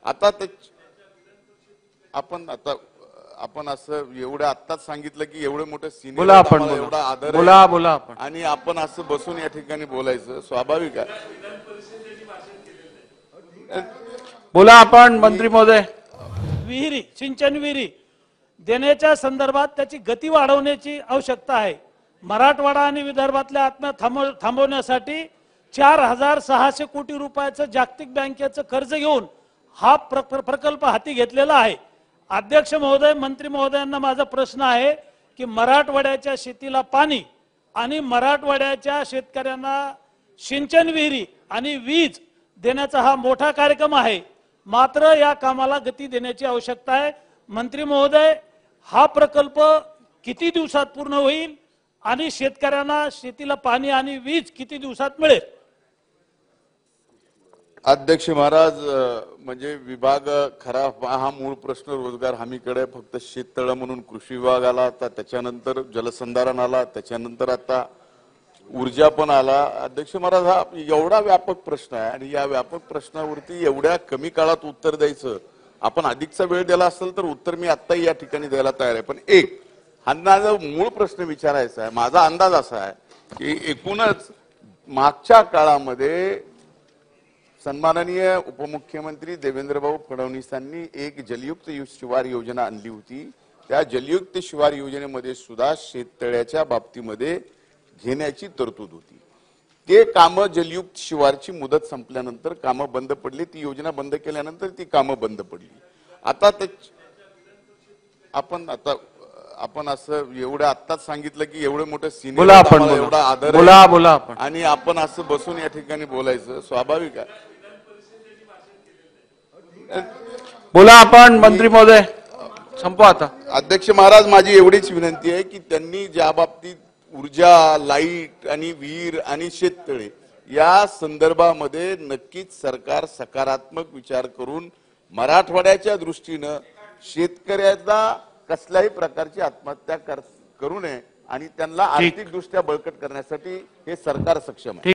आता आपण असं एवढं आत्ताच सांगितलं की एवढे मोठे सिनियर एवढा आदर बोला आपण आणि आपण असं बसून या ठिकाणी बोलायचं स्वाभाविक आहे. बोला आपण मंत्री महोदय. विहिरी सिंचन विहिरी देण्याच्या संदर्भात त्याची गती वाढवण्याची आवश्यकता आहे. मराठवाडा आणि विदर्भातल्या आत्महत्या थांबवण्यासाठी 4600 कोटी रुपयाचं जागतिक बँकेचं कर्ज घेऊन हा प्रकल्प हाती घेतलेला आहे. अध्यक्ष महोदय, मंत्री महोदयांना माझा प्रश्न आहे की मराठवाड्याच्या शेतीला पाणी आणि मराठवाड्याच्या शेतकऱ्यांना सिंचन विहिरी आणि वीज देण्याचा हा मोठा कार्यक्रम आहे. मात्र या कामाला गती देण्याची आवश्यकता आहे. मंत्री महोदय, हा प्रकल्प किती दिवसात पूर्ण होईल आणि शेतकऱ्यांना शेतीला पाणी आणि वीज किती दिवसात मिळेल? अध्यक्ष महाराज, म्हणजे विभाग खरा हा मूळ प्रश्न रोजगार हमीकडे फक्त शेततळ म्हणून कृषी विभाग आला, आता त्याच्यानंतर जलसंधारण आला, त्याच्यानंतर आता ऊर्जा पण आला. अध्यक्ष महाराज, हा एवढा व्यापक प्रश्न आहे आणि या व्यापक प्रश्नावरती एवढ्या कमी काळात उत्तर द्यायचं, आपण अधिकचा वेळ दिला असेल तर उत्तर मी आत्ताही या ठिकाणी द्यायला तयार आहे. पण एक हा मूळ प्रश्न विचारायचा आहे. माझा अंदाज असा आहे की एकूणच मागच्या काळामध्ये सन्माननीय उपमुख्यमंत्री देवेंद्रभाऊ फडणवीसांनी एक जलयुक्त शिवार योजना आणली होती. त्या जलयुक्त शिवार योजनेमध्ये सुद्धा शेततळ्याच्या बाबतीमध्ये घेण्याची तरतूद होती. ते कामं जलयुक्त शिवारची मुदत संपल्यानंतर कामं बंद पडली. ती योजना बंद केल्यानंतर ती कामं बंद पडली. आता आपण असं एवढं आत्ताच सांगितलं की एवढे मोठे सिनियर एवढा आदर बोला आपण आणि आपण असं बसून या ठिकाणी बोलायचं स्वाभाविक आहे. बोला आपण मंत्री महोदय. संपवा आता. अध्यक्ष महाराज, माझी एवढीच विनंती आहे की त्यांनी ज्या बाबतीत ऊर्जा, लाईट आणि विहीर आणि शेततळे या संदर्भामध्ये नक्कीच सरकार सकारात्मक विचार करून मराठवाड्याच्या दृष्टीनं शेतकऱ्याला कसल्याही प्रकारची आत्महत्या करू नये आणि त्यांना आर्थिकदृष्ट्या बळकट करण्यासाठी हे सरकार सक्षम आहे.